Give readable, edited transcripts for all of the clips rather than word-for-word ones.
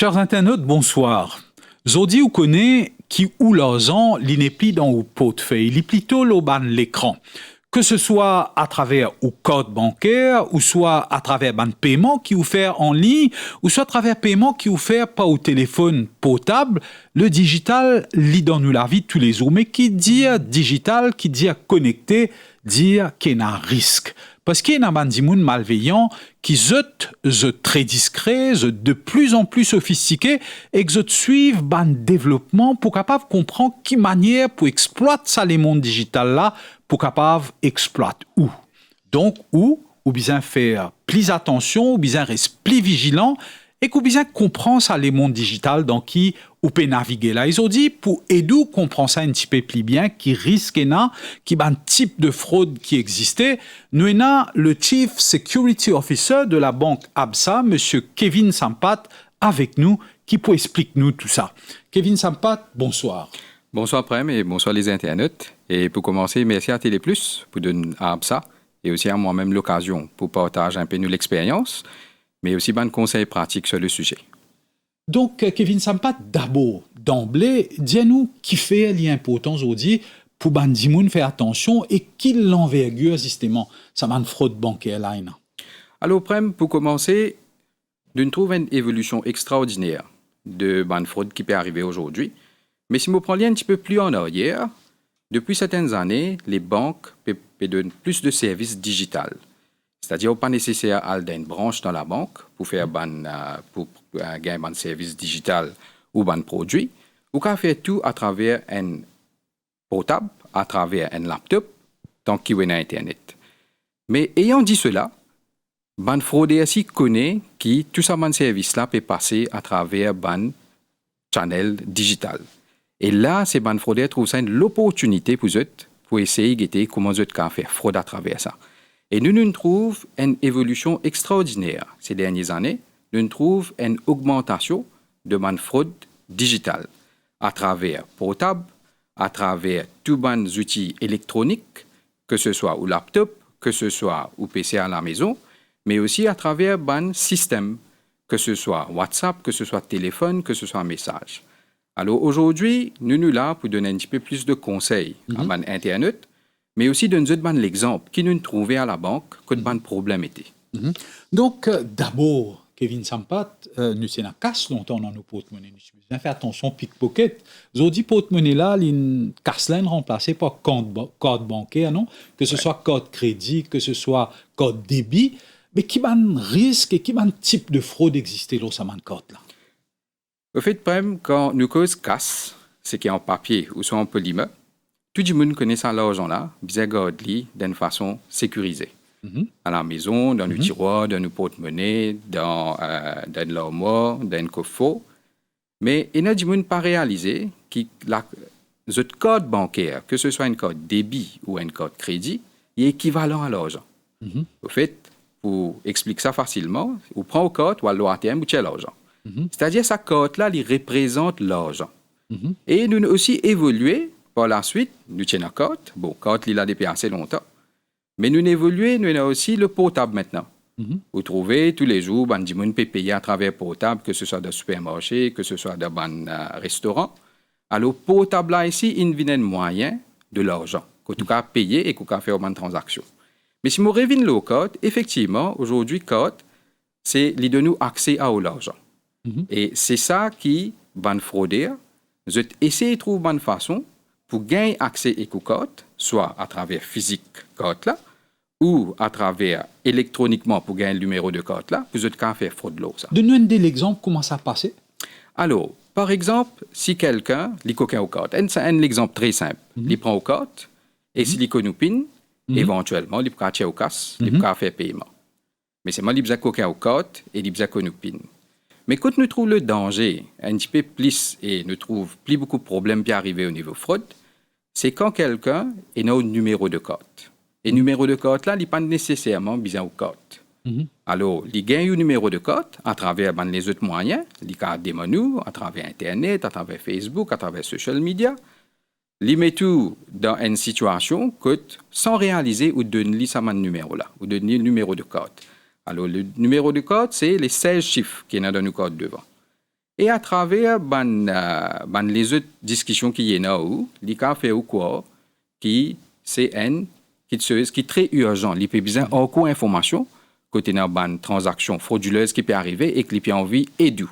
Chers internautes, bonsoir. Zodi ou connaît qui ou l'argent l'inépli dans ou portefeuille, il plutôt l'auban l'écran. Que ce soit à travers ou code bancaire, ou soit à travers ban paiement qui vous fait en ligne, ou soit à travers paiement qui vous fait pas au téléphone portable, le digital lit dans nous la vie de tous les jours. Mais qui dit digital, qui dit connecté, dit qu'il y a un risque. Parce qu'il y a des gens malveillants qui sont très discrets, de plus en plus sophistiqués et qui suivent le développement pour capable comprendre quelle manière pour exploiter ça les mondes digital là pour capable exploiter où. Donc ou bien faire plus attention, ou bien rester plus vigilant et ou bien comprendre ça les mondes digital dans qui ou peut naviguer là. Ils ont dit pour aider comprendre ça un petit peu plus bien, qui risque qui un type de fraude qui existait. Nous avons le Chief Security Officer de la banque Absa, monsieur Kevin Sampat, avec nous, qui peut expliquer nous tout ça. Kevin Sampat, bonsoir. Bonsoir Prem et bonsoir les internautes. Et pour commencer, merci à Téléplus pour donner à Absa et aussi à moi-même l'occasion pour partager un peu nous l'expérience, mais aussi bon conseils pratiques sur le sujet. Donc, Kevin Sampat, d'abord, d'emblée, dis-nous qui fait l'importance aujourd'hui pour Bandimoun faire attention et qui l'envergure justement, ça m'a une fraude bancaire là. Alors, Prem, pour commencer, nous trouvons une évolution extraordinaire de bonne fraude qui peut arriver aujourd'hui. Mais si on prend un petit peu plus en arrière, depuis certaines années, les banques peuvent donner plus de services digitaux. C'est-à-dire, pas nécessaire d'aller une branche dans la banque pour faire pour gagner un service digital ou un produit. Ou qu'à faire tout à travers un portable, à travers un laptop, tant qu'il y a Internet. Mais ayant dit cela, ban fraudeur aussi connaît que tout ça, ban service-là peut passer à travers ban channel digital. Et là, ces ban fraudeurs trouvent ça l'opportunité pour eux pour essayer de guetter comment eux can faire fraude à travers ça. Et nous trouvons une évolution extraordinaire ces dernières années. Nous trouvons une augmentation de ban fraude digitale à travers portable, à travers tous les outils électroniques, que ce soit au laptop, que ce soit au PC à la maison, mais aussi à travers ban système, que ce soit WhatsApp, que ce soit téléphone, que ce soit message. Alors aujourd'hui, nous sommes là pour donner un petit peu plus de conseils à ban Internet, mais aussi de nous donner l'exemple qui nous trouvait à la banque que le problème était. Donc, d'abord, Kevin Sampat, nous sommes casse longtemps dans nos porte-monnaie. Nous avons fait attention pickpocket. Nous dit porte-monnaie là, une casse remplacée par code bancaire, non? Que ce soit code crédit, que ce soit code débit. Mais qui risque et qui type de fraude existait là, ça code là? Au fait, Prem, quand nous cause casse, c'est qui est en papier ou soit en polymer, tout le monde connaît ça l'argent-là, bien garder d'une façon sécurisée. À la maison, dans nos tiroirs, dans nos porte-monnaie, dans l'armoire, dans le coffre. Mais il y a des gens pas réalisé que le code bancaire, que ce soit un code débit ou un code crédit, est équivalent à l'argent. Au fait, pour expliquer ça facilement, on prend le code ou à l'ATM ou tient l'argent. C'est-à-dire que cette code-là, il représente l'argent. Et nous avons aussi évolué par la suite, nous tenons un code. Bon, code, il a depuis assez longtemps. Mais nous avons évolué, nous avons aussi le portable maintenant. Vous trouvez tous les jours, des gens peuvent payer à travers portable, que ce soit dans le supermarché, que ce soit dans un restaurant. Alors, portable là ici, il vient un moyen de l'argent, qu'en tout cas payer et qu'on peut faire une transaction. Mais si on revient le code, effectivement, aujourd'hui, code, c'est lui donner accès à l'argent. Et c'est ça qui, ban fraudeur, je essaie de trouver une façon pour gagner accès au code, soit à travers physique code là, ou à travers électroniquement pour gagner le numéro de code là, pour faire fraude là. Donne-nous l'exemple, comment ça passait? Alors, par exemple, si quelqu'un lit coquin au code, c'est un exemple très simple. Il prend au code, et s'il y connaît PIN, éventuellement, il peut acheter au casse, il peut faire paiement. Mais c'est moi qui ai coquin au code et il connaît PIN. Mais quand nous trouvons le danger un petit peu plus et nous trouvons plus beaucoup de problèmes qui arrivent au niveau fraude, c'est quand quelqu'un a un numéro de code. Et le numéro de code là, il n'est pas nécessairement besoin au code. Alors, il gagne un numéro de code à travers les autres moyens, il a des menus, à travers Internet, à travers Facebook, à travers social media. Il met tout dans une situation que, sans réaliser, ou donner ce numéro-là, ou donner le numéro de code. Alors, le numéro de code, c'est les 16 chiffres qui sont dans le code devant. Et à travers les autres discussions qui y en a où, il a fait ou quoi, qui c'est qui est très urgent. Il peut besoin encore information côté une transaction frauduleuse qui peut arriver et qui peut envie et d'où.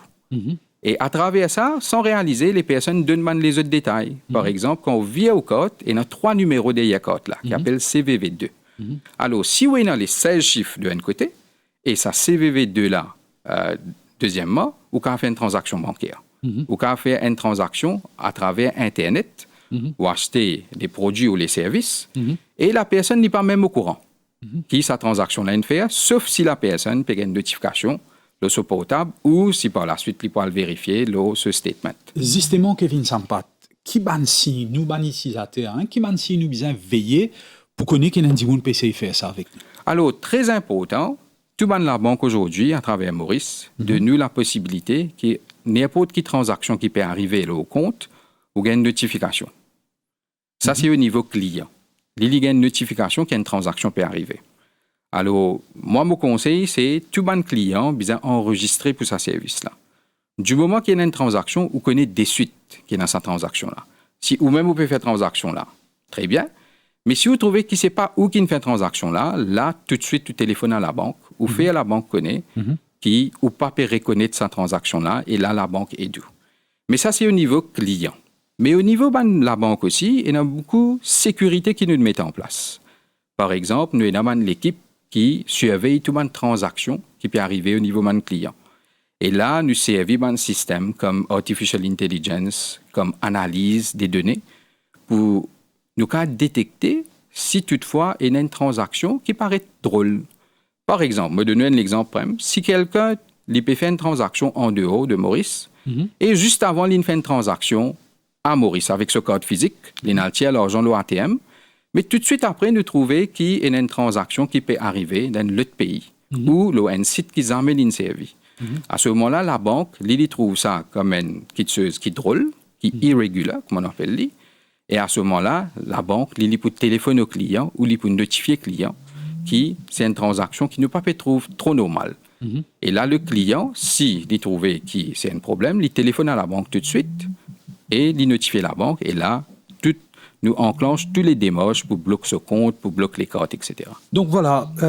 Et à travers ça, sans réaliser, les personnes donnent les autres détails. Par exemple, quand on vient au code, il y a 3 numéros derrière code là, qui appellent CVV2. Alors, si on a les 16 chiffres de un côté, et ça CVV2 là, deuxièmement, ou quand on fait une transaction bancaire, ou quand on fait une transaction à travers Internet, ou acheter des produits ou les services, et la personne n'est pas même au courant qui sa transaction là fait, sauf si la personne paye une notification le sur portable ou si par la suite il peut le vérifier ce statement. Justement, Kevin Sampat, qui ban si nous ban utilisateurs, qui ban si nous besoin veiller pour connaître qu'il y a un monde PC faire ça avec nous. Alors très important, tout ban la banque aujourd'hui à travers Maurice de nous la possibilité que n'importe quelle transaction qui peut arriver au compte ou gagne une notification. Ça c'est au niveau client. Il y a une notification qu'une transaction peut arriver. Alors, moi, mon conseil, c'est tout bon client bien enregistré pour sa service-là. Du moment qu'il y a une transaction, vous connaissez des suites qui est dans sa transaction-là. Si ou même vous pouvez faire transaction-là, très bien. Mais si vous trouvez qu'il ne sait pas où qu'il fait transaction-là, là, tout de suite, tu téléphones à la banque, ou fait à la banque connaît, qui ou pas peut reconnaître sa transaction-là, et là, la banque est d'où. Mais ça, c'est au niveau client. Mais au niveau de la banque aussi, il y a beaucoup de sécurité qui nous met en place. Par exemple, nous avons l'équipe qui surveille toute une transaction qui peut arriver au niveau de client. Et là, nous servons un système comme Artificial Intelligence, comme analyse des données, pour nous détecter si toutefois il y a une transaction qui paraît drôle. Par exemple, me donner un exemple, si quelqu'un peut faire une transaction en dehors de Maurice, et juste avant, il fait une transaction à Maurice avec ce code physique, il a l'argent de l'ATM, mais tout de suite après, nous trouvons qu'il y a une transaction qui peut arriver dans l'autre pays ou un site qui amène une service. À ce moment-là, la banque, il trouve ça comme une chose qui est drôle, qui est irrégulière, comme on appelle. Et à ce moment-là, la banque, il peut téléphoner au client ou il peut notifier au client que c'est une transaction qui ne peut pas trouver trop normale. Et là, le client, s'il trouve que c'est un problème, il téléphone à la banque tout de suite et il notifie la banque. Et là, nous enclenche tous les démarches pour bloquer ce compte, pour bloquer les cartes, etc. Donc voilà, il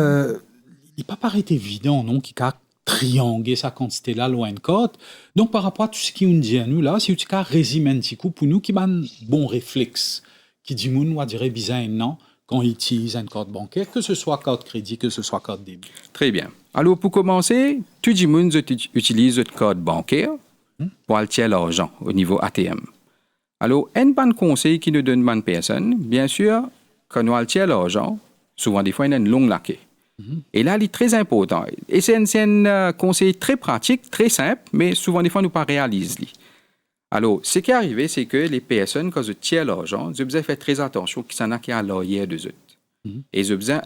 ne paraît pas évident, non, qu'il y a trianguler sa quantité-là loin de code. Donc par rapport à tout ce qui nous dit à nous là, si tu as résumé un petit coup pour nous qui a un bon réflexe, qui dit nous, on dirait bizarre non, quand il utilise un code bancaire, que ce soit code crédit, que ce soit code débit. Très bien. Alors pour commencer, tout le monde utilise le code bancaire pour allouer l'argent au niveau ATM. Alors, un bon conseil qui nous donne bonne personne, bien sûr, quand nous allouons l'argent, souvent des fois, il y a une longue laquée. Et là, il est très important. Et c'est un conseil très pratique, très simple, mais souvent des fois, nous ne réalisons pas. Alors, ce qui est arrivé, c'est que les personnes, quand ils tirent l'argent, ils ont besoin de faire très attention qu'ils s'en a à l'arrière d'eux autres. Et ils ont besoin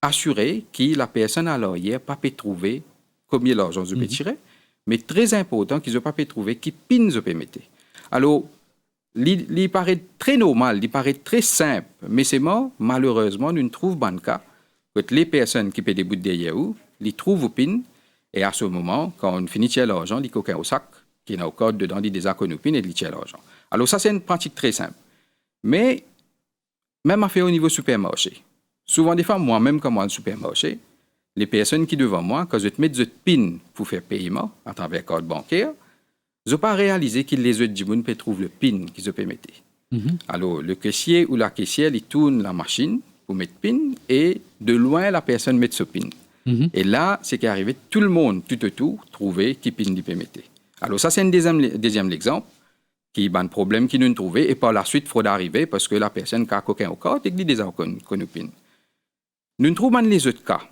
d'assurer que la personne à l'arrière ne peut pas trouver combien l'argent ils peuvent tirer, mais très important qu'ils ne peuvent pas trouver qui pin ils peuvent mettre. Alors, il paraît très normal, il paraît très simple, mais c'est malheureusement, nous ne trouvons pas de cas que les personnes qui paient des bouts de derrière eux, ils trouvent au pin, et à ce moment, quand on finit de tirer l'argent, ils coquent au sac, qui est au code dedans, ils désaconnent au pin et ils tirent l'argent. Alors ça, c'est une pratique très simple. Mais, même à faire au niveau supermarché, souvent des fois, moi-même, comme moi, au supermarché, les personnes qui devant moi, quand je te mets de pin pour faire paiement à travers le code bancaire, je n'ai pas réalisé que les autres gens peuvent trouver le PIN qu'ils peuvent mettre. Alors, le caissier ou la caissière, il tourne la machine pour mettre PIN et de loin, la personne met ce PIN. Et là, c'est qui est arrivé, tout le monde, tout autour, trouver qui PIN il peut mettre. Alors, ça, c'est un deuxième exemple qui est un problème qui nous trouvait et par la suite, il faut arriver parce que la personne qui a coquin au code et qui dit déjà qu'on PIN. Nous trouvons les autres cas.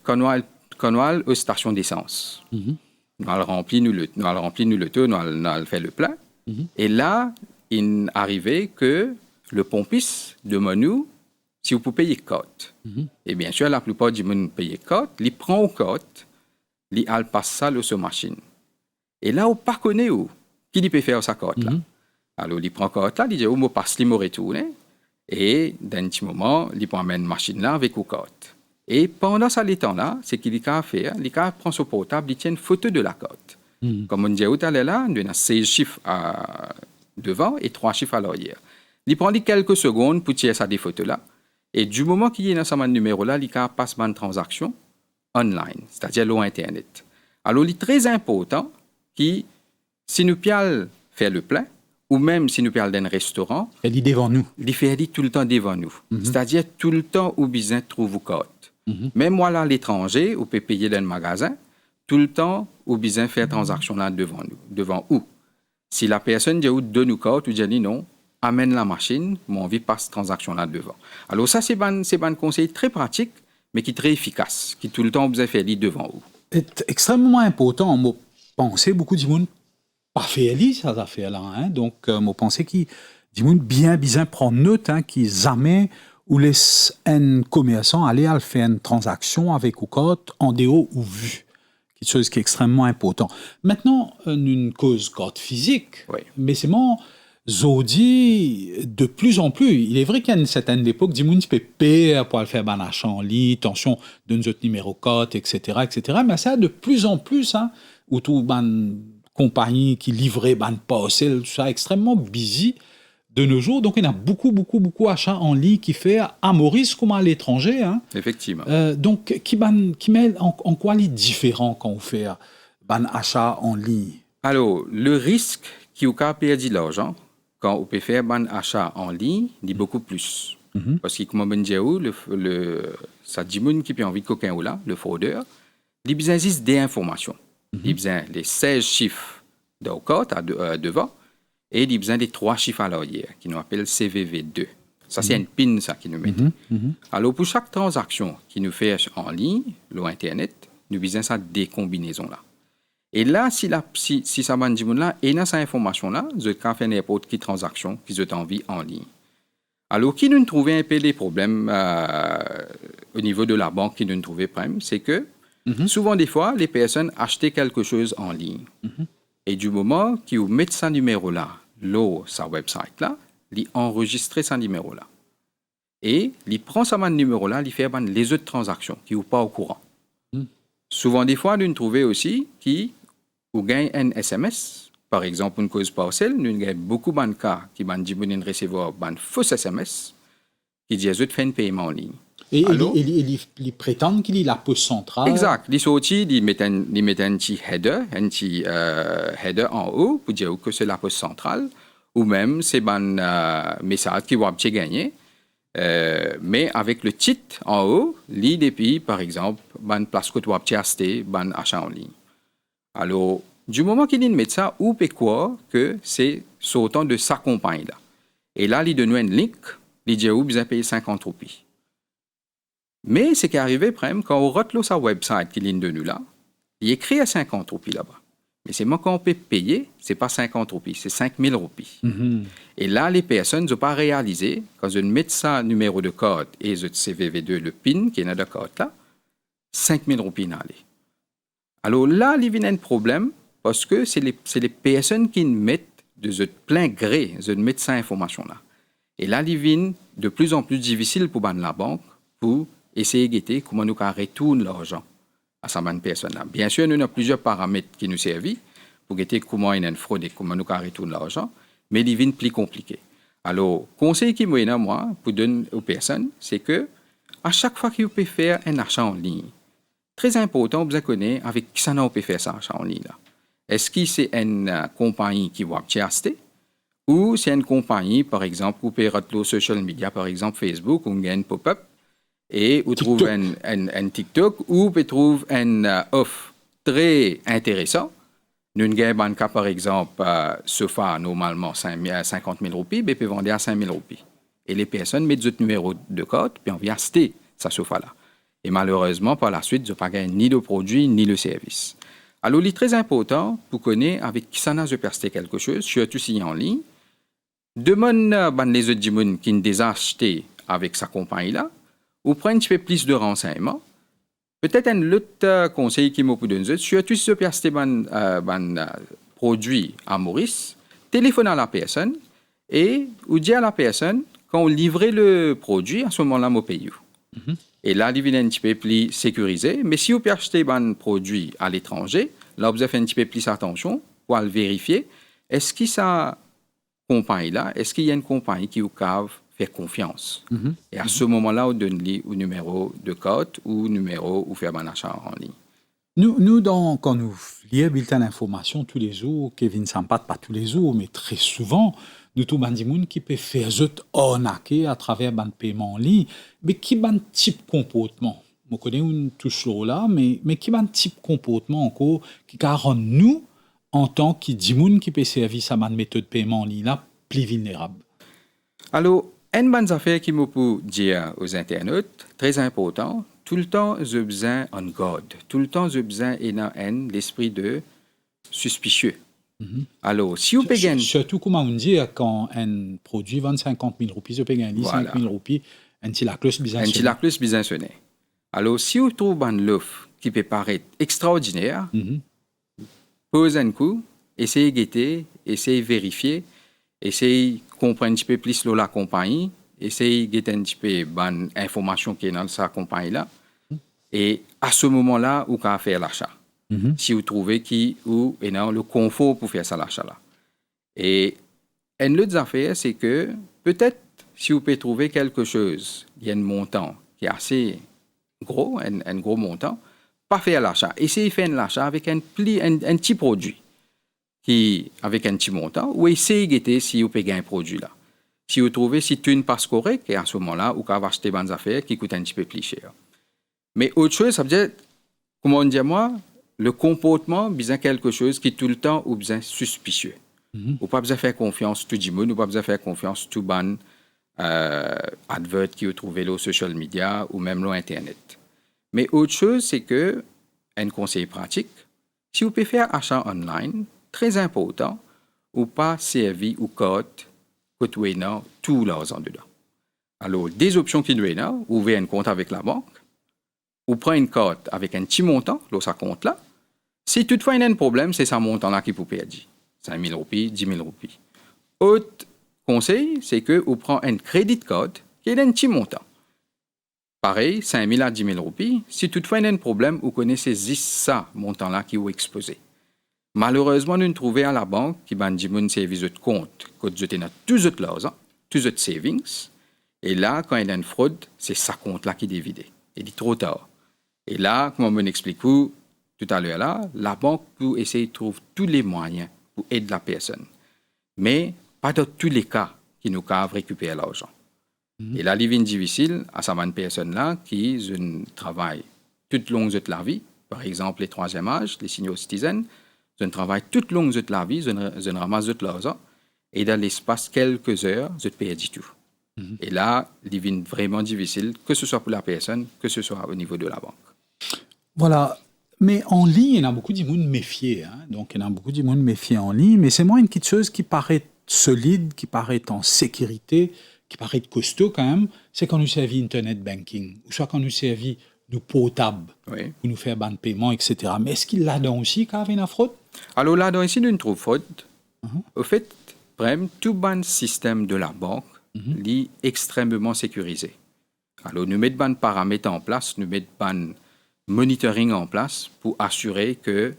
Quand on a aux stations d'essence. Nous allons remplir le taux, nous allons faire le plein. Et là, il arrivait que le pompiste demande nous si vous pouvez payer code. Et bien sûr, la plupart du monde paye code, il prend au code, il passe ça sur machine. Et là, on ne connaît pas où qui peut faire sa code là. Alors, il prend code là, il dit, on passe, il me retourne. Et dans un petit moment, il prend une machine là avec le code. Et pendant ce temps-là, c'est qu'il a fait, il prend son portable, il tient une photo de la code. Comme on disait tout à l'heure, là, on a 16 chiffres devant et 3 chiffres à l'arrière. Il prend quelques secondes pour tirer ça des photos là. Et du moment qu'il y a dans ce numéro là, il passe une transaction online, c'est-à-dire sur Internet. Alors, il est très important que si nous pial faire le plein, ou même si nous pial dans un restaurant, elle est devant nous. Il fait tout le temps devant nous. C'est-à-dire tout le temps où besoin trouve vos code. Même moi là à l'étranger, où peut payer dans le magasin, tout le temps où besoin faire transaction là devant nous. Devant où? Si la personne dit donne nous code, ou dit non, amène la machine, mon envie passe transaction là devant. Alors ça c'est un conseil très pratique, mais qui est très efficace, qui tout le temps besoin faire devant vous. C'est extrêmement important. Moi, pensez beaucoup de monde pas fait ça affaire-là. Hein? Donc, moi, pensez qu'il bien prendre note, hein, qu'ils jamais ou laisse un commerçant aller à faire une transaction avec ou code en déo ou vu. Quelque chose qui est extrêmement important. Maintenant, une cause code physique, oui. Mais c'est mon Zodi, de plus en plus, il est vrai qu'à une certaine époque, du monde peut payer pour aller faire un achat en ligne, attention, donne notre numéro code, etc., etc. Mais ça, de plus en plus, hein, où tout compagnie qui livrait parcelle, tout ça, extrêmement busy de nos jours. Donc, il y a beaucoup d'achats en ligne qui fait à Maurice comme à l'étranger. Hein. Effectivement. Donc, qui met en quoi il est différent quand on fait un achat en ligne? Alors, le risque qui vous perd de l'argent, quand on peut faire un achat en ligne, il est beaucoup plus. Parce que, comme on dit, ça dit qui peut envie de coquin ou là, le fraudeur, il a besoin juste des informations. Il a besoin des 16 chiffres de code devant et il a besoin des 3 chiffres à l'arrière, qui nous appelle CVV2. Ça, c'est une PIN, ça, qui nous met. Alors, pour chaque transaction qui nous fait en ligne, sur Internet, nous besoin ça des combinaisons-là. Et là, si ça va dire là, et dans cette information-là, vous avez fait n'importe quelle transaction qui vous envie en ligne. Alors, qui nous trouvait un peu des problèmes au niveau de la banque, qui nous trouvait problème, c'est que souvent, des fois, les personnes achetaient quelque chose en ligne. Et du moment qu'ils mettent ce numéro-là, sa website-là, ils enregistrent ce numéro-là. Et ils prennent ce numéro-là, ils font les autres transactions qui ne sont pas au courant. Souvent, des fois, nous trouvons aussi qu'ils gagnent un SMS. Par exemple, une cause parcelle, nous avons beaucoup de cas qui vont recevoir un faux SMS qui disent qu'ils font un paiement en ligne. Et ils prétendent qu'il est la poste centrale. Exact. Ils sortent, ils mettent un petit header en haut pour dire que c'est la poste centrale, ou même c'est un message qui va gagner. Mais avec le titre en haut, l'IDPI, par exemple, une place que tu vas acheter, un achat en ligne. Alors, du moment qu'il met ça, ou peut quoi que c'est sortant de sa compagnie-là. Et là, il donne un link, il dit où vous avez payé 50 roupies. Mais ce qui est arrivé, quand on retrouve sa website qui est de nous là, il écrit à 50 roupies là-bas. Mais c'est moi qu'on peut payer, ce n'est pas 50 roupies, c'est 5 000 roupies. Et là, les personnes n'ont pas réalisé, quand je mets ça numéro de code et je CVV2, le PIN qui est dans le code là, 5 000 roupies n'allent. Alors là, il y a un problème parce que c'est les personnes qui mettent de plein gré, de mettre cette information-là. Et là, il devient de plus en plus difficile pour la banque pour essayer de guetter comment nous retourner l'argent à cette personne-là. Bien sûr, nous avons plusieurs paramètres qui nous servent pour guetter comment il y a une fraude et comment nous retourner l'argent, mais il devient plus compliqué. Alors, conseil qui me donne moi pour donner aux personnes, c'est que à chaque fois que vous pouvez faire un achat en ligne, très important, vous connaissez avec qui ça on peut faire ça achat en ligne là. Est-ce que c'est une compagnie qui va acheter ou c'est une compagnie, par exemple, vous pouvez retrouver social media, par exemple Facebook, ou un pop-up, et vous trouvez un TikTok, ou vous trouvez une offre très intéressante. Nous avons un cas, par exemple, sofa, normalement 50 000 roupies, mais peut vendre à 5 000 roupies. Et les personnes mettent votre numéro de code, puis on vient acheter ce sofa-là. Et malheureusement, par la suite, ils n'ont pas gagné ni le produit, ni le service. Alors, il est très important pour connaître avec qui ça n'a pas acheté quelque chose, surtout si en ligne. Demande les autres gens qui ont déjà acheté avec sa compagnie-là, ou prendre un petit peu plus de renseignements. Peut-être un autre conseil qui m'a donné, surtout si vous acheté un produit à Maurice, téléphone à la personne et ou dit à la personne, quand on livre le produit, à ce moment-là, je paye. Et là, il est un petit peu plus sécurisé. Mais si vous achetez un produit à l'étranger, là, vous avez un petit peu plus attention pour le vérifier. Est-ce que ça compagnie-là, est-ce qu'il y a une compagnie qui vous cave faire confiance? Et à ce moment-là, on donne au numéro de code ou numéro où faire un achat en ligne. Nous quand nous lisons bulletin d'information tous les jours, Kevin Sampat, pas tous les jours, mais très souvent, nous trouvons des gens qui peuvent faire arnaquer à travers un paiement en ligne, mais qui ont un type de comportement. Je connais une toujours là, mais qui ont un type de comportement encore qui rend nous, en tant que gens qui peuvent servir à une méthode de paiement en ligne, là, plus vulnérables. Alors, une bonne affaire qui me peut dire aux internautes, très important, tout le temps, j'ai besoin en garde. Tout le temps, j'ai besoin l'esprit de suspicieux. Alors, si vous payez... Surtout, comme on dit, quand un produit vend 50 000 roupies, je paye 5 000 roupies, un petit laclus bien sonné. Alors, si vous trouvez une offre qui peut paraître extraordinaire, posez un coup, essayez de guetter, essayez de vérifier, essayez de comprendre un petit peu plus la compagnie, essayez de guetter un petit peu bonne information qui est dans sa compagnie-là. Et à ce moment-là, vous pouvez faire l'achat. Si vous trouvez qu'il y a le confort pour faire ça l'achat-là. Et une autre affaire, c'est que peut-être si vous pouvez trouver quelque chose, il y a un montant qui est assez gros, un gros montant, pas faire l'achat. Essayez de faire l'achat avec un petit produit avec un petit montant, ou essayez de guetter si vous payez un produit là. Si vous trouvez si tu ne passe correct, et à ce moment-là, vous pouvez acheter des affaires qui coûtent un petit peu plus cher. Mais autre chose, ça veut dire, comment on dit moi, le comportement, besoin quelque chose qui tout le temps ou besoin suspicieux. Ou pas besoin faire confiance tout le monde, ou pas besoin faire confiance tout ban advert qui vous trouvez sur social media ou même sur internet. Mais autre chose, c'est que un conseil pratique, si vous pouvez faire achat online, très important, ou pas servir ou code que tu as tout l'argent dedans. Alors, des options qui doivent là, ouvrez un compte avec la banque, ou prenez une carte avec un petit montant, dans sa compte là. Si toutefois il y a un problème, c'est ce montant-là qui vous perdre. 5 000 roupies, 10 000 roupies. Autre conseil, c'est que vous prenez un crédit card qui est un petit montant. Pareil, 5 000 à 10 000 roupies. Si toutefois il y a un problème, vous connaissez juste ça, montant-là qui vous exposé. Malheureusement, nous trouvons à la banque qui va dire un service de compte, que vous avez tous votre l'argent, tous votre savings. Et là, quand il y a une fraude, c'est ce compte-là qui est dévidé. Il est trop tard. Et là, comme on m'explique tout à l'heure là, la banque peut essayer de trouver tous les moyens pour aider la personne. Mais pas dans tous les cas qui nous peuvent récupérer l'argent. Et là, il est difficile à cette personne-là qui travaille toute longue de la vie, par exemple les troisième âge, les senior citizens, je travaille toute longue de la vie, je ramasse de l'argent, et dans l'espace quelques heures, je perds du tout. Et là, il devient vraiment difficile, que ce soit pour la personne, que ce soit au niveau de la banque. Voilà. Mais en ligne, il y a beaucoup de monde méfiés. Donc, il y a beaucoup de monde méfiés en ligne. Mais c'est moins une petite chose qui paraît solide, qui paraît en sécurité, qui paraît costaud quand même. C'est quand nous servons Internet Banking, ou soit quand nous servons du portable, pour nous faire ban paiement, etc. Mais est-ce qu'il y a là-dedans aussi quand il y a une fraude? Alors là-dedans ici, nous trouvons fraude. Au fait, vraiment, tout ban système de la banque est extrêmement sécurisé. Alors, nous mettons ban paramètres en place, nous mettons ban monitoring en place pour assurer que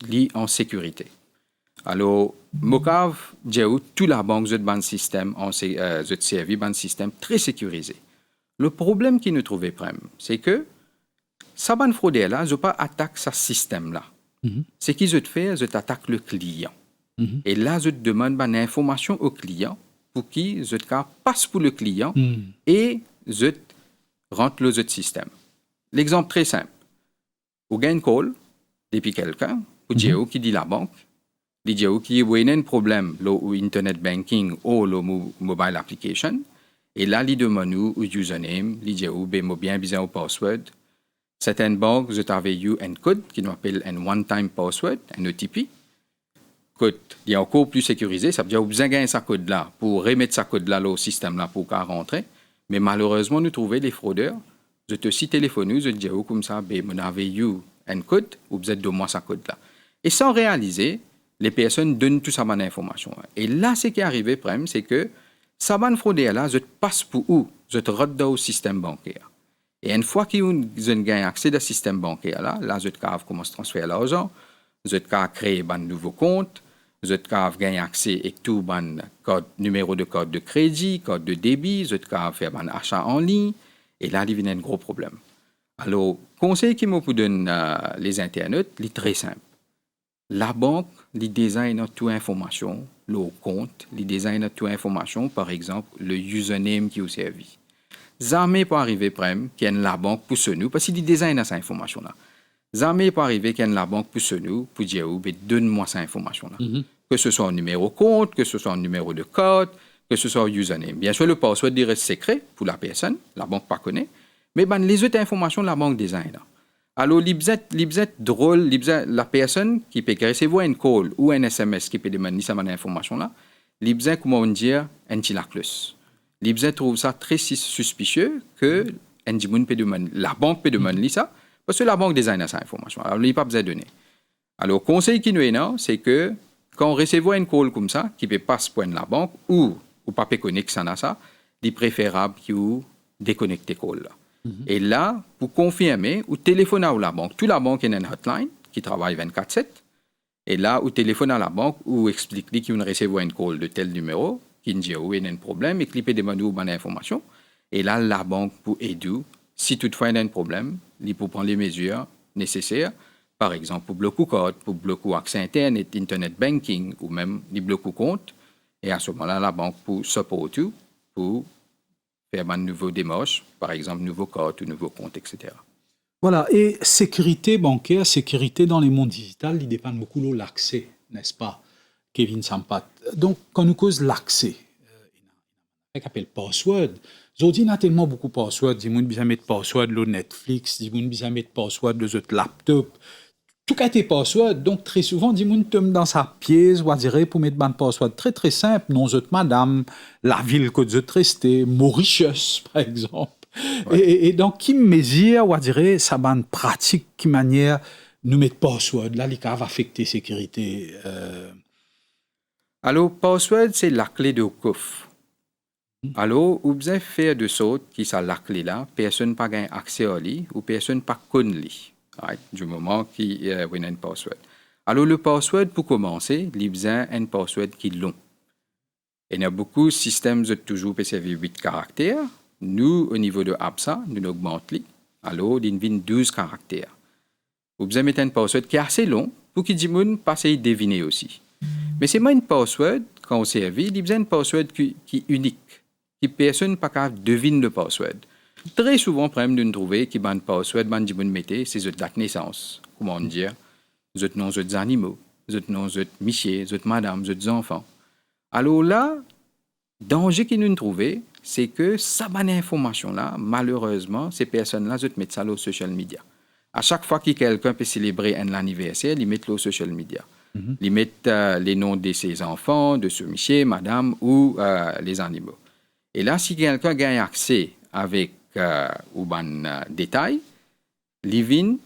l'est en sécurité. Alors, Mocav, toute la banque de ban système en servi ban système très sécurisé. Le problème qui nous trouvait c'est que ça ban fraudeur là, je pas attaque ce système là. Ce qu'ils je fait, je attaque le client. Et là, je demande une information au client pour qui je passe pour le client et je rentre le système. L'exemple très simple. Vous gagnez une call depuis quelqu'un, pour dire qui dit la banque, il dit qui a un problème au Internet Banking ou le mobile application, et là, il demande au username, il dit bien besoin au password. Certaines banques, vous avez eu un code qui nous appelle un one-time password, un OTP. Code, il est encore plus sécurisé, ça veut dire que vous avez besoin de ce code-là pour remettre ce code-là au système-là pour qu'à rentrer. Mais malheureusement, nous trouvons les fraudeurs. Je te cite téléphone, je dis comme ça, vous avez eu un code, ou vous êtes de moi ce code-là. Et sans réaliser, les personnes donnent tout ça bonne information. Et là, ce qui est arrivé, c'est que ça bonne fraudeur-là, je te passe pour où? Je te rentre dans le système bancaire. Et une fois qu'ils ont accès au système bancaire, là je te commence à transférer l'argent, vous êtes qu'à créer un nouveau compte, vous êtes qu'à gagner accès à tout numéro de code de crédit, code de débit, vous êtes qu'à faire un achat en ligne, et là, il y a un gros problème. Alors, conseil qui me donne les internautes, c'est très simple. La banque, les design toute information, le compte, les design toute information, par exemple, le username qui est servi. Jamais pas arriver près qu'il y ait la banque pour nous, parce qu'il design cette information-là. Jamais pas arriver qu'il y ait la banque pour nous, pour dire, donne-moi cette information-là. Que ce soit un numéro compte, que ce soit un numéro de code, que ce soit un username. Bien sûr, le password reste secret pour la personne, la banque pas connaît, mais les autres informations, la banque design. Alors, l'ibzet drôle, la personne qui peut recevoir un call ou un SMS qui peut demander cette information-là, l'ibzet, comment on dit, un tilaclus. L'ibzet trouve ça très suspicieux que la banque peut demander ça, parce que la banque design cette information. Alors, il n'y a pas besoin de donner. Alors, le conseil qui nous est là, c'est que quand on reçoit un call comme ça, qui peut passer pour la banque, ou pas peut connecter ça, il est préférable que vous déconnectez le call. Et là, pour confirmer, ou téléphoner à la banque. Toute la banque a une hotline qui travaille 24/7. Et là, ou téléphoner à la banque, ou expliquer qu'il reçoit un call de tel numéro, qui dit où il y a un problème, et qu'il peut demander où bonne information. Et là, la banque peut aider. Si toutefois il y a un problème, il peut prendre les mesures nécessaires. Par exemple, pour bloquer code, pour bloquer accès Internet, Internet banking, ou même les bloquer compte. Et à ce moment-là, la banque peut supporter pour faire un nouveau démarche, par exemple, nouveau code ou nouveau compte, etc. Voilà, et sécurité bancaire, sécurité dans les mondes digitales, il dépend beaucoup de l'accès, n'est-ce pas, Kevin Sampat. Donc, quand nous cause l'accès, il y a un appelle password. Aujourd'hui, il y a tellement beaucoup de passwords. Il y a des gens qui mettent password de Netflix, il y a des gens qui mettent password de votre laptop. Tout a été password, donc très souvent, des gens tombe dans sa pièce, ou dirait pour mettre un password très très simple, non autre madame, la ville que vous êtes resté, Mauritius, par exemple. Ouais. Et donc, qui mesure, ou dirait, ça va une pratique, qui manière nous mettre password, là, les cas va affecter la sécurité. Alors, password, c'est la clé de coffre. Alors, vous avez fait de sorte qui ça la clé là, personne n'a pas accès à lui, ou personne n'a pas connu lui. Right, du moment qu'il y a un password. Alors, le password, pour commencer, il y a un password qui est long. Il y a beaucoup de systèmes qui toujours servir 8 caractères. Nous, au niveau de APSA, nous augmentons. Alors, il y a 12 caractères. Vous avez un password qui est assez long pour que les gens puissent deviner aussi. Mais c'est pas un password, quand on servit, il y a un password qui est unique, qui personne n'a pas deviner le password. Très souvent, problème de nous trouver qui ban password, ban du bon métier, c'est votre date de naissance. Comment dire? Votre nom, votre animaux, votre nom, votre monsieur, votre madame, votre enfants. Alors là, danger qui nous trouver, c'est que ça ban information là, malheureusement, ces personnes-là, ils mettent ça sur les social media. À chaque fois que quelqu'un peut célébrer un anniversaire, ils mettent le social media. Ils mettent les noms de ses enfants, de ce monsieur, madame ou les animaux. Et là, si quelqu'un gagne accès avec ou détail, il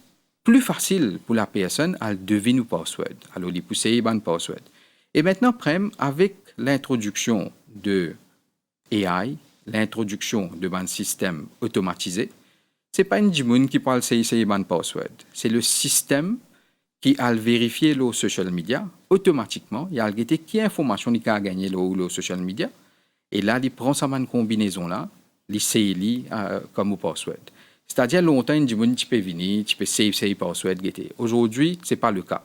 plus facile pour la personne à deviner le password. Alors, il pousse le password. Et maintenant, avec l'introduction de AI, l'introduction de un système automatisé, ce n'est pas une gens qui parle de password. C'est le système qui a vérifié le social media automatiquement. Il a regardé quelle information il a gagné le social media. Et là, il prend sa combinaison là. Les CLI comme au password. C'est-à-dire, longtemps, tu peux venir, tu peux save password. Aujourd'hui, ce n'est pas le cas.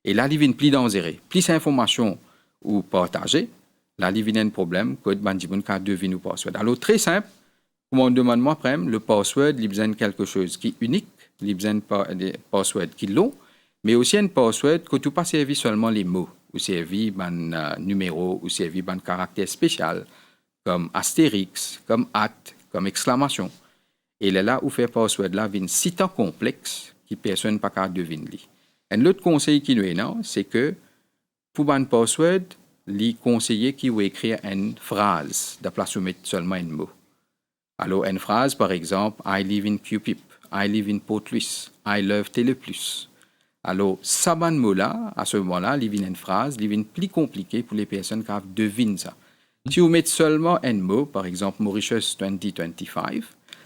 Et là, il vient plus dangereux. Plus d'informations ou partagées, là, il vient un problème que tu peux deviner le password. Alors, très simple, comme on demande moi, le password, il besoin de quelque chose qui est unique, il besoin de password qui est long, mais aussi un password que tu ne pas servi seulement les mots, ou servi un numéro, ou servi un caractère spécial, comme astérix, comme comme exclamation. Et là où fait password là vient si tant complexe que personne ne peut pas deviner. Un autre conseil qui nous est là, c'est que pour un password, les conseillers qui vont écrire une phrase, de place où mettre seulement un mot. Alors une phrase par exemple, I live in QPIP, I live in Port Louis, I love Téléplus. Alors ça ban mot là, à ce moment-là, il vient une phrase, il vient plus compliqué pour les personnes qui devinent ça. Si vous mettez seulement un mot, par exemple Mauritius 2025,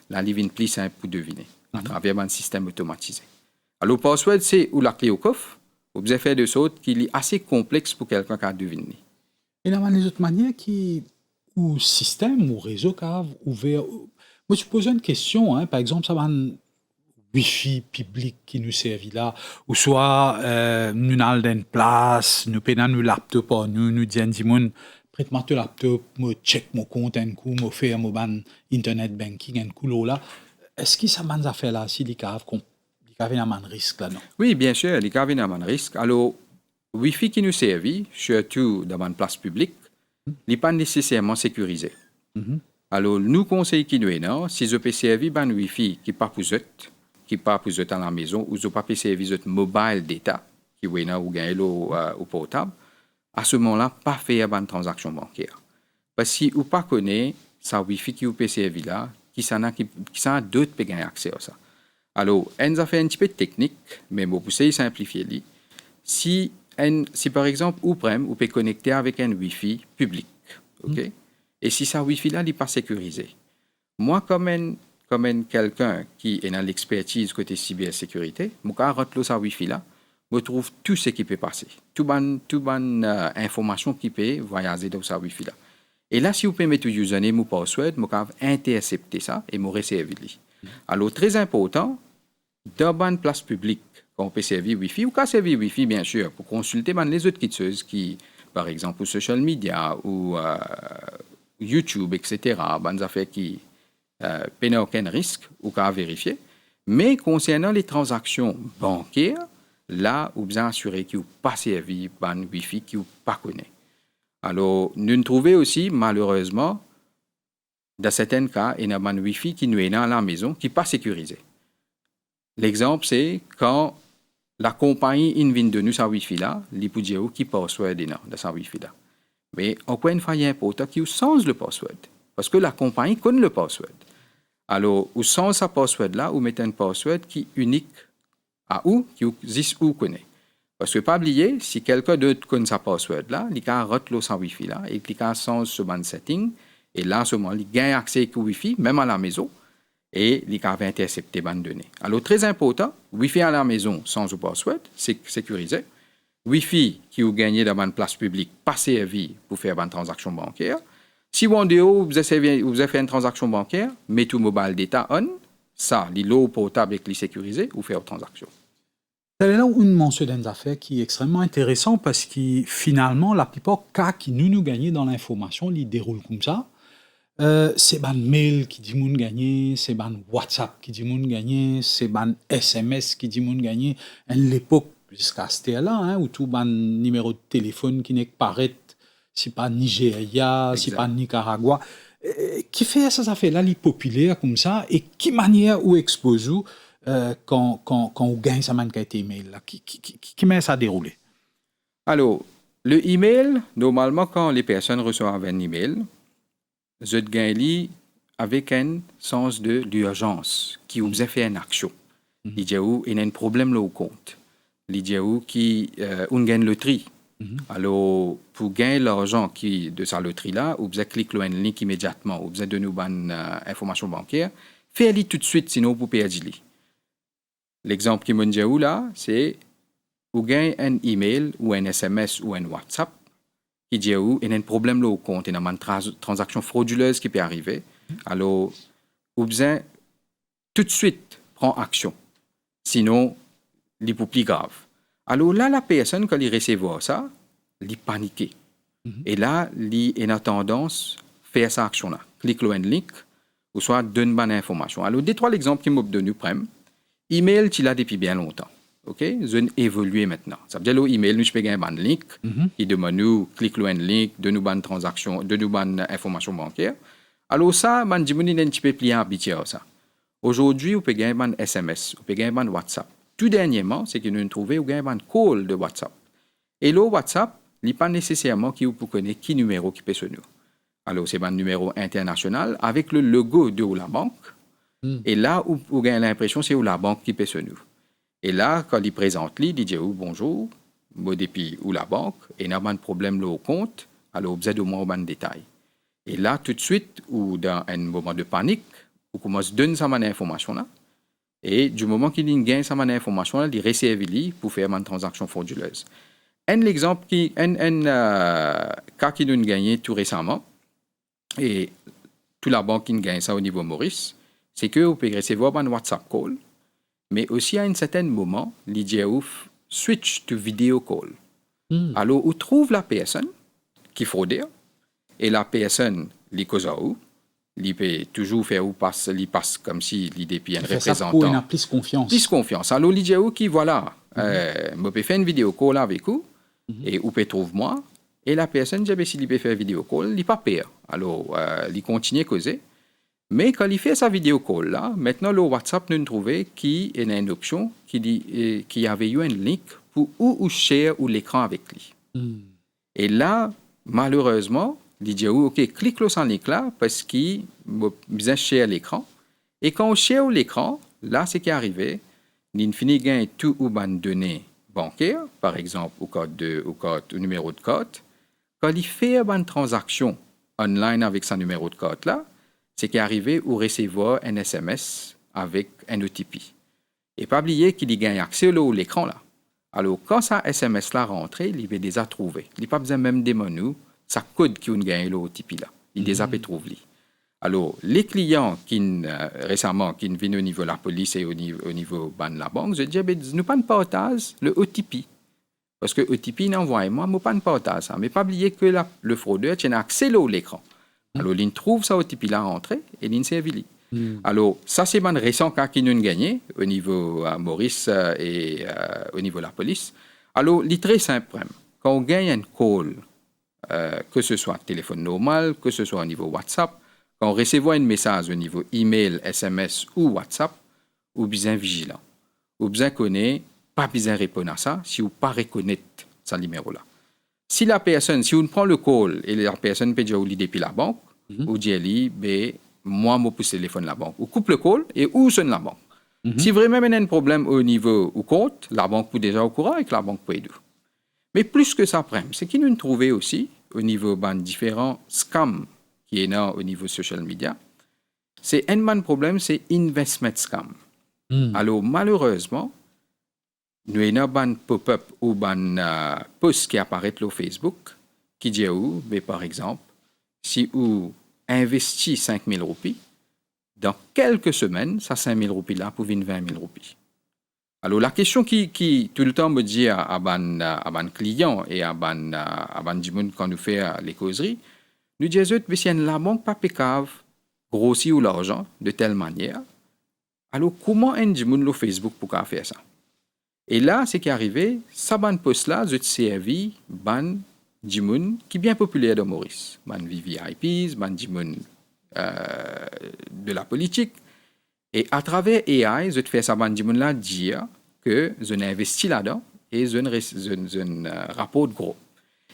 là, il vient plus simple pour deviner, à travers un système automatisé. Alors, le password, c'est ou la clé au coffre, Vous avez fait de sorte qu'il est assez complexe pour quelqu'un qui a deviné. Et il y a des autres manières qui, ou système, ou réseau qui a ouvert. Moi, je pose une question, hein, par exemple, ça va un Wi-Fi public qui nous servit là, ou soit nous allons dans une place, nous payons nos laptops, nous disons, prête-moi ton laptop, moi check mon compte un coup, moi faire mon internet banking un coup là. Est-ce que ça m'a fait là, si les caves, un risque là, non? Oui, bien sûr, les cas viennent à un risque. Alors, Wi-Fi qui nous servit, surtout dans une place publique, n'est pas nécessairement sécurisé. Alors, nous conseillons qui nous est non, si je peux servir un Wi-Fi qui n'est pas pour vous à la maison, ou je peux pas servir votre mobile data, qui est là ou gagner au portable, à ce moment-là, pas faire une transaction bancaire. Parce que si vous ne connaissez pas ça Wi-Fi qui vous peut servir là, qui s'en a d'autres qui gagner accès à ça. Alors, on a fait un petit peu de technique, mais bon, pour essayer de simplifier. Si par exemple, vous pouvez connecter avec un Wi-Fi public, ok? Et si ça Wi-Fi là n'est pas sécurisé, moi, comme quelqu'un qui est dans l'expertise côté cybersécurité, je peux rentrer ça Wi-Fi là, je trouve tout ce qui peut passer, toute bonne information qui peut voyager dans ça Wi-Fi là. Et là, si vous pouvez mettre username ou password, je peux intercepter ça et me recevoir. Alors, très important, dans une place publique, quand on peut servir Wi-Fi, ou quand servir Wi-Fi, bien sûr, pour consulter les autres quitteuses qui, par exemple, ou social media, ou YouTube, etc., des affaires qui n'ont aucun risque ou qu'à vérifier. Mais concernant les transactions bancaires, là, vous besoin assurer que vous pas servi par un Wi-Fi que vous pas connaissez. Alors, nous trouvons aussi, malheureusement, dans certains cas, il y a un Wi-Fi qui nous est dans la maison qui n'est pas sécurisé. L'exemple, c'est quand la compagnie vient de nous sa Wi-Fi là, il peut dire qui password est dans sa Wi-Fi là. Mais encore une fois, il y a un important qui change le password. Parce que la compagnie connaît le password. Alors, ou sans sa password là, ou mettez un password qui est unique à où, qui existe où connaît. Parce que pas oublier, si quelqu'un d'autre connaît sa password là, il a retrouvé sa Wi-Fi là, et il a change ce ban setting, et là, en ce moment, il gagne accès au Wi-Fi, même à la maison, et il a intercepté les données. Alors, très important, Wi-Fi à la maison sans le password, c'est sécurisé. Wi-Fi qui vous gagnez dans une place publique, pas servi pour faire une transaction bancaire. Si vous avez fait une transaction bancaire, mettez mobile data on, ça, l'eau portable est sécurisé, ou faire une transaction. C'est là où une mention d'une affaire qui est extrêmement intéressant parce que finalement, la plupart des cas qui nous gagnent dans l'information, ils déroulent comme ça. C'est ban mail qui dit moun gagné, c'est ban WhatsApp qui dit moun gagné, c'est ban SMS qui dit moun gagné. À l'époque, jusqu'à ce là, hein, où tout ban numéro de téléphone qui n'est que paraît, si pas Nigeria, si pas Nicaragua. Qui fait ça fait là, les populaires comme ça, et qui manière ou expose quand on gagne sa man qui a été email là, qui met ça à dérouler? Alors, le email, normalement, quand les personnes reçoivent un email, je gagne avec un sens de l'urgence qui vous a fait une action. Il dit où il y a un problème là au compte. Il dit où qui on gagne loterie. Alors pour gagner l'argent qui de sa loterie là, vous avez cliquer le link immédiatement, vous avez donné une information bancaire, faites-le tout de suite sinon vous perdez. L'exemple qui me dit où là, c'est vous gagnez un email ou un SMS ou un WhatsApp qui dit où il y a un problème là au compte, il y a une transaction frauduleuse qui peut arriver. Alors, vous besoin tout de suite prendre action. Sinon, il est plus grave. Alors là, la personne, quand il recevoir ça, il panique. Et là, il a tendance à faire cette action-là. Clique le link, ou soit donne bonne information. Alors, des trois exemples qui m'ont donné, email, tu l'as depuis bien longtemps. OK? Je vais évoluer maintenant. Ça veut dire que l'email, nous, je peux gagner un link qui demande nous, clique le link, de nous bonne transaction, de nous bonne information bancaire. Alors ça, je dis un petit peu plus habitué à ça. Aujourd'hui, vous pouvez gagner un SMS, vous pouvez gagner un WhatsApp. Tout dernièrement, c'est que nous avons trouvé, vous gagnez un call de WhatsApp. Et le WhatsApp, il n'est pas nécessairement que vous connaissez qui numéro qui peut sur nous. Alors, c'est un numéro international avec le logo de la banque. Et là, vous avez l'impression que c'est la banque qui peut sur nous. Et là, quand il présente, il dit bonjour, moi depuis ou la banque, et il y a un problème là au compte, alors vous avez au moins un détail. Et là, tout de suite, ou dans un moment de panique, vous commencez à donner ça information là. Et du moment qu'il gagne sa information, il recevait pour faire une transaction frauduleuse. Un exemple cas qui nous a gagné tout récemment, et toute la banque qui gagne ça au niveau Maurice, c'est que vous pouvez recevoir un WhatsApp call, mais aussi à un certain moment, l'IDEA switch to video call. Alors, on trouve la personne qui fraudait, et la personne, les cause où, il peut toujours faire ou passe, il passe comme si l'idée puis un représentant. Ça pour une plus confiance. Plus confiance. Alors, l'IDEA qui, voilà, je peux faire une vidéo call avec vous, et vous pouvez trouver moi, et la personne, s'il peut faire une vidéo call, il n'est pas pire. Alors, il continue à causer. Mais quand il fait sa vidéo call là, maintenant le WhatsApp nous trouve qui est une option qui avait eu un link pour ou share ou l'écran avec lui. Et là, malheureusement, il dit OK, clique sur ce link là parce qu'il besoin share l'écran. Et quand on share l'écran, là c'est qui est arrivé, il finit gain tout ou ban données bancaires, par exemple au numéro de code. Quand il fait une transaction online avec son numéro de code là, c'est qu'il est arrivé ou recevoir un SMS avec un OTP. Et pas oublier qu'il y gagne accès à l'écran là. Alors, quand ça SMS là rentré, il va déjà trouver. Il n'a pas besoin même de nous, ça code qui ont gagné l'OTP là. Il déjà peut trouver. Alors, les clients récemment qui viennent au niveau de la police et au niveau de la banque, je dis, nous pas de partage le OTP. Parce que OTP n'envoie moi, nous pas de partage ça. Mais pas oublier que le fraudeur a accès à l'écran. Alors, il trouve ça OTP là rentré et il s'est avilé. Alors, ça, c'est un récent cas qui nous a gagné au niveau Maurice et au niveau de la police. Alors, il est très simple. Quand on gagne un call, que ce soit téléphone normal, que ce soit au niveau WhatsApp, quand on recevait un message au niveau email, SMS ou WhatsApp, ou bien vigilant. Ou bien connaît, pas besoin répondre à ça si vous ne pas reconnaître ce numéro-là. Si on prend le call et la personne peut dire ou depuis la banque, ou dit ben moi je pousse le téléphone la banque, ou coupe le call et où sonne la banque. Si vraiment il y a un problème au niveau du compte, la banque peut déjà au courant et que la banque peut aider. Mais plus que ça, c'est qu'il nous trouve aussi au niveau de différents scams qui est là au niveau social media. C'est un bon problème, c'est investment scam. Alors malheureusement, nous avons un pop-up ou un post qui apparaît sur Facebook qui dit où, par exemple, si vous investissez 5 000 roupies, dans quelques semaines, ça 5 000 roupies là pour 20 000 roupies. Alors la question qui tout le temps me dit à ban client et à ban du monde quand nous fait les causeries, nous disons que si la banque pas pécave grossit ou l'argent de telle manière, alors comment un du monde le Facebook pour faire ça? Et là, c'est qui est arrivé, ça ban post là, je servi ban du monde qui est bien populaire dans Maurice, ban VVIPs, ban du monde de la politique. Et à travers AI, je te fais ça ban du monde là dire que je n'investis là-dedans et je rapporte gros.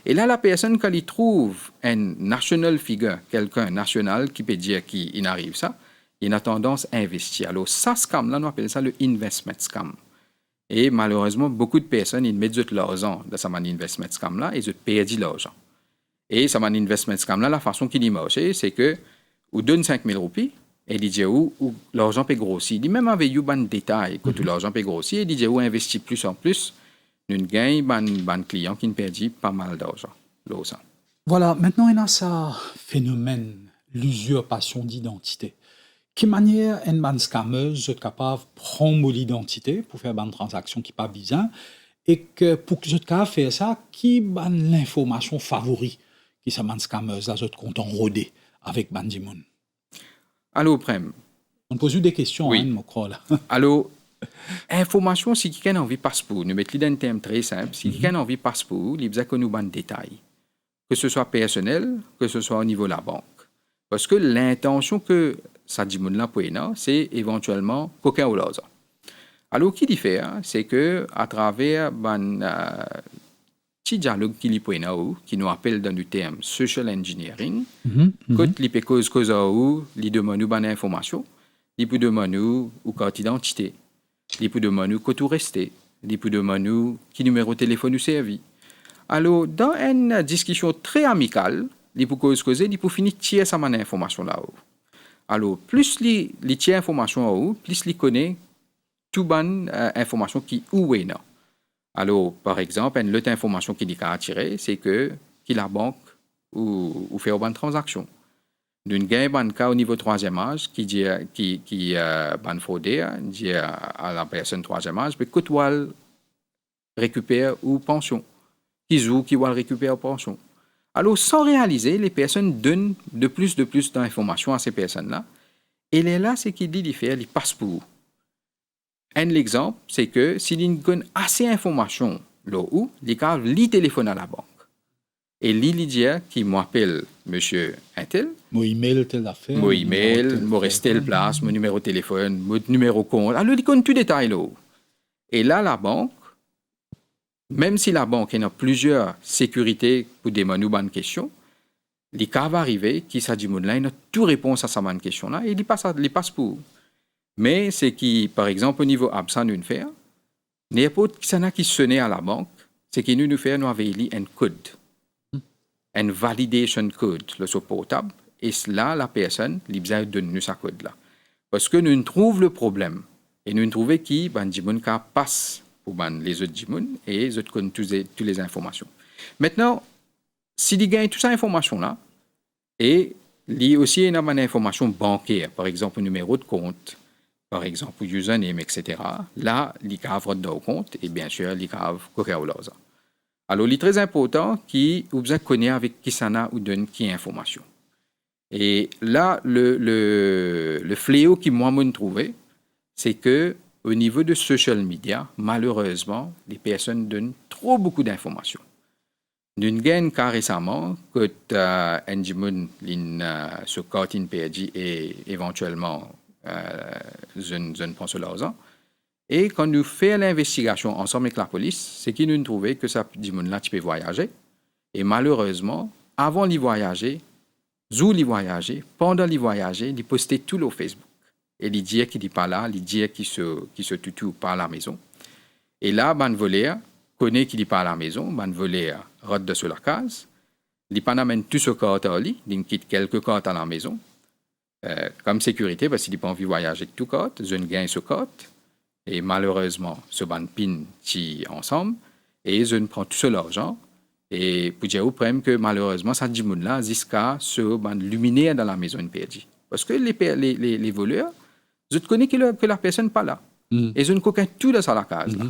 Et là, la personne, quand il trouve un national figure, quelqu'un national qui peut dire qu'il arrive ça, il a tendance à investir. Alors, ça, scam, là, on appelle ça le investment scam. Et malheureusement, beaucoup de personnes, ils mettent de l'argent dans ce investment scam-là et ils perdent l'argent. Et ce investment scam-là, la façon qu'il y marche, c'est que vous donnez 5 000 roupies et il dit où l'argent peut grossir. Il même avec un détail que tout l'argent peut grossir, il dit où investit plus en plus, nous gagnons un client qui perd pas mal d'argent. Voilà, maintenant, il y a ce phénomène, l'usurpation d'identité. Quelle manière une bande scammeuse est capable de prendre l'identité pour faire une transaction qui n'est pas besoin et que pour que je faire ça, qui est l'information favorite qui est bande scammeuse, là, je compte en rodé avec Bandimoun. Allô, Prem. On pose des questions, oui. Hein, là. Allô, information, si quelqu'un a envie de passeport, nous mettons un thème très simple, si quelqu'un a envie de passeport, il besoin que nous des détails, que ce soit personnel, que ce soit au niveau de la banque. Parce que l'intention que ça dit là pour c'est éventuellement coquin ou l'autre. Alors, ce qu'il fait, c'est que à travers un petit dialogue qu'il y a qui nous appelle dans le terme social engineering, quand il peut cause il demande une information, il peut demander ou carte d'identité, il peut demander où tout rester, il peut demander qui numéro de téléphone ou servi. Alors, dans une discussion très amicale, il peut causer, il peut finir tirer sa information là-haut. Alors, plus il tient information en haut, plus il connaît tout bonne information qui ou est non. Alors, par exemple, une autre information qui dit qu'à attirer, c'est que la banque ou fait une bonne transaction. D'une gain ban cas au niveau troisième âge qui dit ban fraudeur dit à la personne troisième âge, mais que toi récupère ou pension, qui joue qui va récupérer pension. Alors, sans réaliser, les personnes donnent de plus d'informations à ces personnes-là. Et là, c'est qu'il dit faire, il passe pour vous. Un exemple, c'est que s'il y a assez d'informations là où, il téléphone à la banque. Et il dit qui m'appelle monsieur Intel. Mon email, telle affaire. Mon email, mon restel place, mon numéro de téléphone, mon numéro de compte. Alors, il connaît tout détail là. Et là, la banque, même si la banque a plusieurs sécurités pour demander une question, les cas va arriver qui ça dit là, il a tout réponse à sa bonne question là et il passe pour. Mais c'est qui, par exemple, au niveau absent d'une faire, n'importe qui sonne à la banque, c'est qu'il nous fait nous avons un code, un validation code sur portable et là la personne lui besoin de nous sa code là parce que nous trouvons le problème et nous trouvons qui ben dimon passe pour les autres dimon et les autres connaissent toutes les informations. Maintenant, s'il gagne toute cette information-là, et il y a aussi une information bancaire, par exemple, numéro de compte, par exemple, username, etc., là, il y a votre compte, et bien sûr, il y a votre alors, il est très important qu'il vous connaisse avec qui ça n'a ou donne qui information. Et là, le fléau qui moi me trouvé, c'est que au niveau de social media, malheureusement, les personnes donnent trop beaucoup d'informations. D'une gaine car récemment, que Ndjimoun se carte in perdu et éventuellement je ne pense pas l'argent. Et quand nous faisons l'investigation ensemble avec la police, c'est qu'ils nous trouvaient que ça Ndjimoun là tu peux voyager. Et malheureusement, avant d'y voyager, pendant d'y voyager, il postait tout au Facebook. Et il dit qu'il n'est pas là, il dit qu'il se tutoie pas à la maison. Et là, ban voleur connaît qu'il n'est pas à la maison, ban voleur rentre sur la case, il pas amène tout ce carte à lui, il quitte quelques cartes à la maison, comme sécurité, parce qu'il n'a pas envie de voyager avec tout carte, je ne gagne ce carte, et malheureusement, ce ban pin qui ensemble, et je ne prends tout seul l'argent, et pour dire au problème que malheureusement, ça dit là, jusqu'à ce ban luminaire dans la maison perdue. Parce que les voleurs, je connais que la personne n'est pas là. Et je ne connais tout dans la case. Là.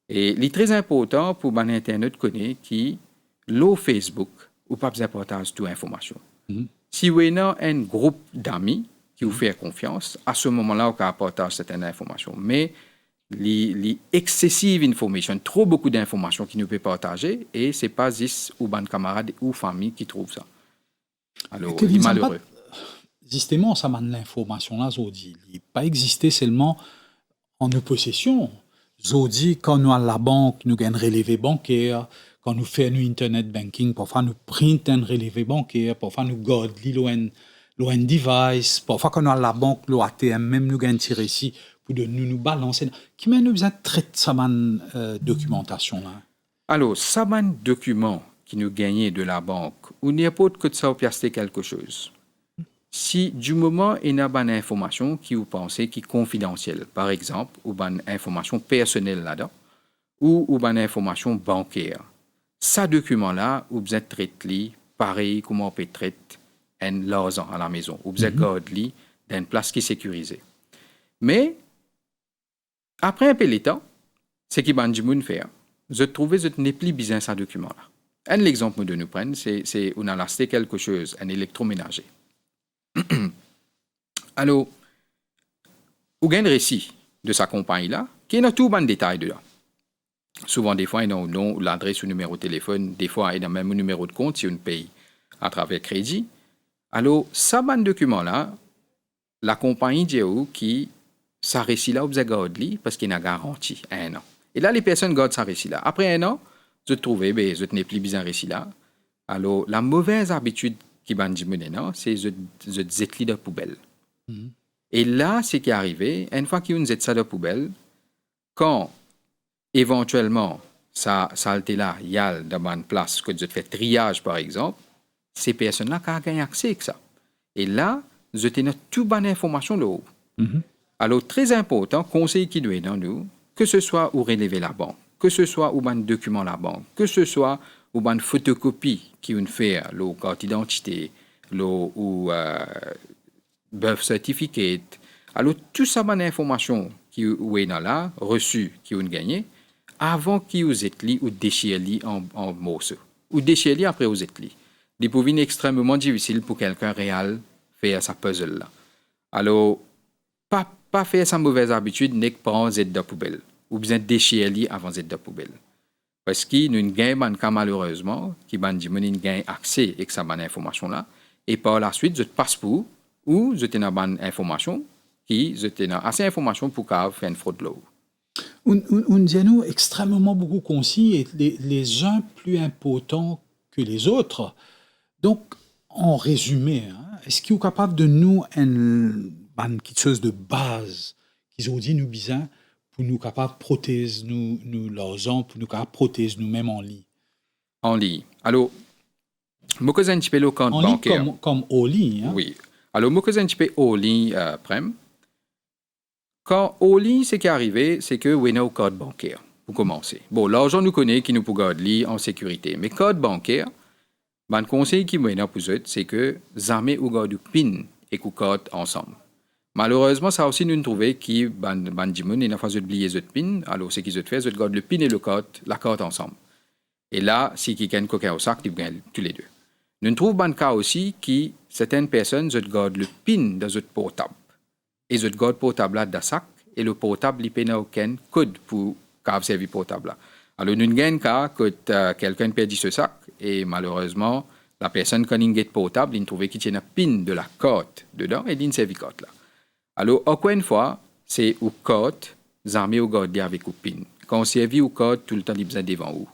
Et il est très important pour l'Internet connaître qui, l'eau Facebook, ou pas besoin de partager toute information. Si vous avez un groupe d'amis qui vous fait confiance, à ce moment-là, vous pouvez partager certaines informations. Mais les excessive information, trop beaucoup d'informations qui nous peut partager, et ce n'est pas juste ou ban camarades ou famille qui trouvent ça. Alors, il est malheureux. Justement, ça m'a l'information là, Zodi. Il n'a pas existé seulement en nos possessions. Zodi, quand nous à la banque, nous gagnons un relevé bancaire. Quand nous faisons internet banking, parfois nous print un relevé bancaire. Parfois nous gardons un device. Parfois quand nous à la banque, l'ATM, même nous gagnons tiré ici pour de nous balancer. Qui m'a nous besoin de traiter ça documentation là. Alors, ça document qui nous gagnait de la banque, ou n'importe que ça piaster quelque chose. Si du moment il y a une information qui vous pensez qui est confidentielle, par exemple, ou une information personnelle là-dedans, ou une information bancaire, ce document-là, vous êtes traité pareil comme on peut traiter un l'argent à la maison, ou vous êtes gardé dans une place qui est sécurisée. Mais, après un peu de temps, ce qui va nous faire, je trouve que je n'ai plus besoin de ce document-là. Un exemple de nous prendre, c'est on a acheté quelque chose, un électroménager. Alors, vous avez un récit de sa compagnie-là, qui a tout bon détail dedans. Souvent, des fois, il y a un nom, l'adresse ou le numéro de téléphone. Des fois, il y a même un numéro de compte si on paye à travers crédit. Alors, ce bon document-là, la compagnie dit qui, sa récit-là, vous a gardé parce qu'il a garanti 1 an. Et là, les personnes gardent sa récit-là. Après 1 an, je trouve, je n'ai plus besoin de récit-là. Alors, la mauvaise habitude qui va dire maintenant, c'est je jette de poubelle. Et là, ce qui est arrivé, une fois qu'ils jette ça de poubelle, quand éventuellement ça saleté là, il y a dans une place que je fais triage par exemple, ces personnes-là ont gagné accès à ça. Et là, je tenais toute bonne information là-haut. Alors, très important, conseil qui doit être dans nous, que ce soit où relever la banque, que ce soit où un document la banque, que ce soit où une photocopie qui on fait, le carte d'identité, ou birth certificate. Alors, tout ça, bonne information qui est dans là, reçue, qui on gagné, avant qu'ils vous êtes li ou déchiré en morceaux, ou déchiré après vous êtes li. Il peut être extrêmement difficile pour quelqu'un réel faire sa puzzle là. Alors, pas faire sa mauvaise habitude, n'est que prendre Z de poubelle, ou bien déchirer avant Z de poubelle. Parce qu'il y a une gain, malheureusement, qui a une gain accès à cette information là, et par la suite, je passe pour, ou je une bonne information, qui je assez d'informations pour faire une fraude là. Un diano extrêmement beaucoup concis et les uns plus importants que les autres. Donc, en résumé, est-ce qu'il est capable de nous quelque chose de base qu'ils ont dit nous besoin pour nous capables de protéger nous l'argent, pour nous capables de protéger nous-mêmes en ligne? En ligne. Alors, moi que j'ai un petit peu le compte bancaire. Comme au ligne. Oui. Alors, moi que j'ai un petit peu au ligne, Prem. Quand au ligne, ce qui est arrivé, c'est que vous avez un code bancaire, pour commencer. Bon, l'argent nous connaît qui nous peut garder en sécurité. Mais code bancaire, le conseil qui m'a pour vous, c'est que jamais vous gardez PIN et vous code ensemble. Malheureusement, ça aussi nous trouvons qui il n'a pas oublié le PIN. Alors, ce qu'ils ont fait, ils gardent le PIN et le code, la carte ensemble. Et là, si quelqu'un coquin au sac, ils gagnent tous les deux. Nous trouvons un cas aussi qui certaines personnes gardent le PIN dans votre portable. Et ils gardent le portable là dans le sac et le portable il n'a aucun code pour servir portable là. Alors, nous avons un cas que quelqu'un perdit ce sac et malheureusement, la personne quand il a portable, il trouvait qu'il y a un PIN de la carte dedans et il ne servait carte là. Alors, encore une fois, c'est au code, jamais au garder avec le PIN. Quand on servit au code, tout le temps, il besoin devant vous.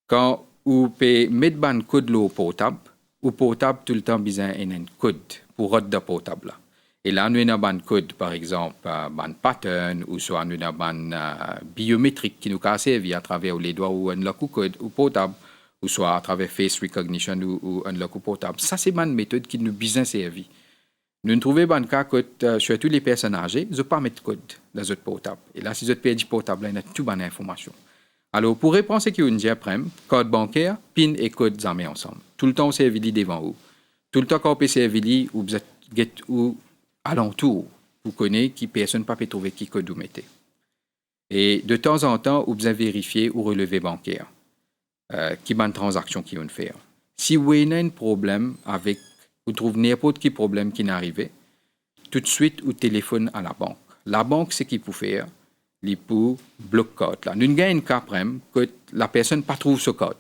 Quand vous pouvez mettre un code au portable, tout le temps, besoin d'un code pour rendre le portable là. Et là, nous avons un code, par exemple, un pattern, ou soit nous avons un biométrique qui nous a servi à travers les doigts ou un code ou portable, ou soit à travers face recognition ou un portable. Ça, c'est une méthode qui nous a bien servi. Nous trouvons un cas que surtout les personnes âgées, ils ne pas mettre code dans votre portable. Et là, si vous perdez le portable, il y a toute bonne information. Alors, pour répondre à ce qu'on dit après, code bancaire, PIN et code jamais ensemble. Tout le temps, on servi devant vous. Tout le temps, quand on peut servir, vous êtes alentour, vous connaissez qui personne ne peut trouver qui code vous mettez. Et de temps en temps, vous avez vérifié ou relevé bancaire, qui est une transaction qui vont faire. Si vous avez un problème avec, vous trouvez n'importe quel problème qui n'est arrivé, tout de suite, vous téléphonez à la banque. La banque, ce qu'il peut faire, il peut bloquer le code. Nous avons un cas que la personne ne pas trouve ce code.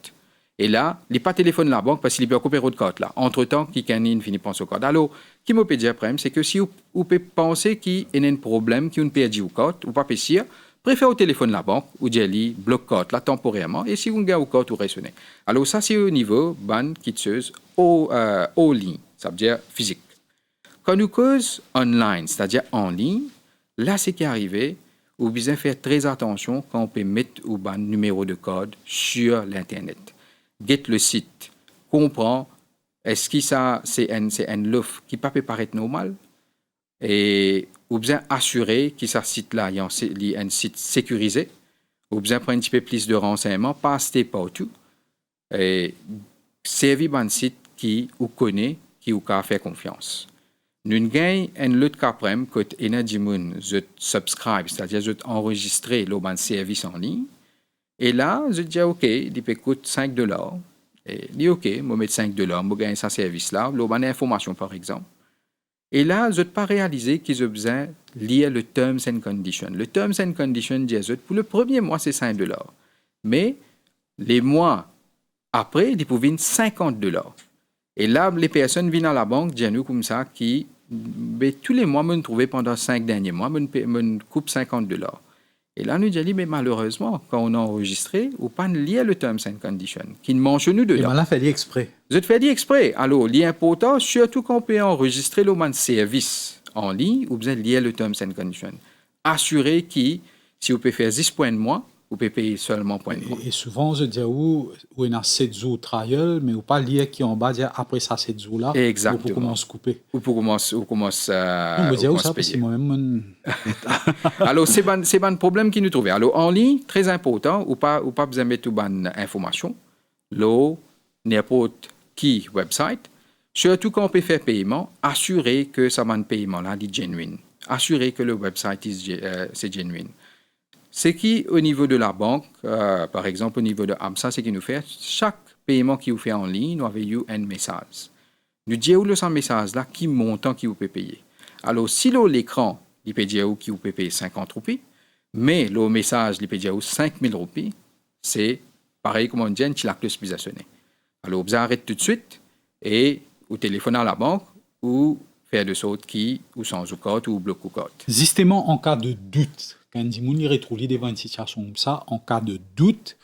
Et là, il n'est pas téléphone à la banque parce qu'il peut occuper le code là. Entre-temps, quelqu'un finit par ce code. Alors, ce qui me peut dire après, c'est que si vous pouvez penser qu'il y a un problème, qu'il y a un perdu au code, ou pas pécir, préférez au téléphone la banque, ou dire bloque code là temporairement, et si vous avez un code, vous résonnez. Alors, ça, c'est au niveau ban quitteuse au ligne, ça veut dire physique. Quand nous cause online, c'est-à-dire en ligne, là, ce qui est arrivé, vous devez faire très attention quand on peut mettre un numéro de code sur l'Internet. Get le site, comprend, est-ce que ça, c'est un l'offre qui peut paraître normal? Et vous devez assurer que ce site-là est un site sécurisé. Vous devez prendre un petit peu plus de renseignements, pas acheter partout. Et servir un site qui vous connaît, qui vous a fait confiance. Nous avons un autre cas que Energy Moon subscribe, c'est-à-dire je enregistre le service en ligne. Et là, je dis OK, il peut coûter $5. Et il dit OK, je vais mettre $5, je vais gagner ce service-là, le ban information par exemple. Et là, je n'ai pas réalisé qu'ils ont besoin de lire le Terms and Conditions. Le Terms and Conditions dit pour le premier mois, c'est $5. Mais les mois après, ils peuvent venir $50. Et là, les personnes viennent à la banque, disent comme ça, qui tous les mois, me trouver pendant 5 derniers mois, me coupe $50. Et là, nous disons, mais malheureusement, quand on a enregistré, on pas lire le Terms and Conditions, qui ne mange nous dedans. Et là, fait exprès. Je te fais dire exprès. Alors, l'important, surtout quand on peut enregistrer le service en ligne, vous besoin lire le Terms and Conditions. Assurer que, si vous pouvez faire 10 points de mois, vous pouvez payer seulement point de vente. Et souvent, je dis où il y a 7 jours trial, mais ou pas lié qui en bas, dire après ça, 7 jours-là, Exactement. vous commencez à couper. Vous commencez On me dit où ça, parce que moi-même. Alors, c'est un problème qui nous trouve. Alors, en ligne, très important, ou pas besoin de mettre toute bonne information. Là, n'importe qui website, surtout quand on peut faire paiement, assurer que ça un paiement-là est genuine. Assurer que le website c'est genuine. C'est qui, au niveau de la banque, par exemple, au niveau de AMSA, c'est qui nous fait, chaque paiement qui vous fait en ligne, nous avons un message. Nous disons le message-là, qui montant qui vous peut payer. Alors, si l'écran, il peut dire qui vous peut payer 50 roupies, mais le message, il peut dire 5000 roupies, c'est pareil comme on dit, tu l'as plus sonné. Alors, vous arrêtez tout de suite et vous téléphonez à la banque ou faire de sorte qui, ou sans ou code, ou bloque ou code. Justement, en cas de doute, quand on y retrouve devant une situation comme ça, en cas de doute,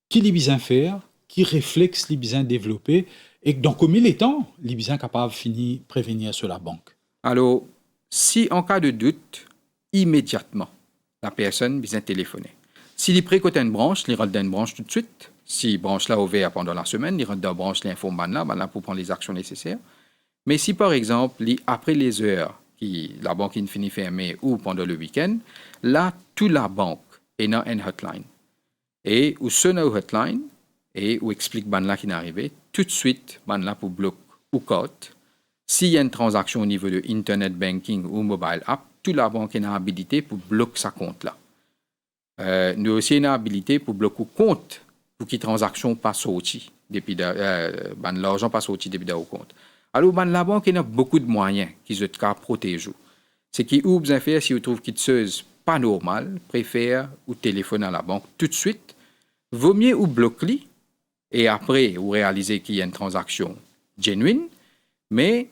qui les besoin faire, qui réflexe les besoin développer, et dans combien de temps les besoin capable de prévenir sur la banque? Alors, si en cas de doute, immédiatement, la personne besoin téléphoner. S'il est prêt côté une branche, il rentre dans une branche tout de suite. Si branche là ouvert pendant la semaine, il rentre dans la branche, l'informe là pour prendre les actions nécessaires. Mais si par exemple, après les heures, la banque est finie fermée ou pendant le week-end, là, toute la banque est dans une hotline. Et où sonne au hotline et où explique ban là qui est arrivé, tout de suite, ban là pour bloquer ou code. S'il y a une transaction au niveau de Internet Banking ou Mobile App, toute la banque est habilité pour bloquer sa compte là. Nous aussi une habilité pour bloquer compte pour que la transaction passe sorti depuis l'argent passe sorti depuis le compte. Alors la banque a beaucoup de moyens qui se protègent. Ce qui vous besoin faire si vous trouvez quelque chose pas normal, préfère ou téléphoner à la banque tout de suite. Vaut mieux ou bloquer et après vous réalisez qu'il y a une transaction genuine, mais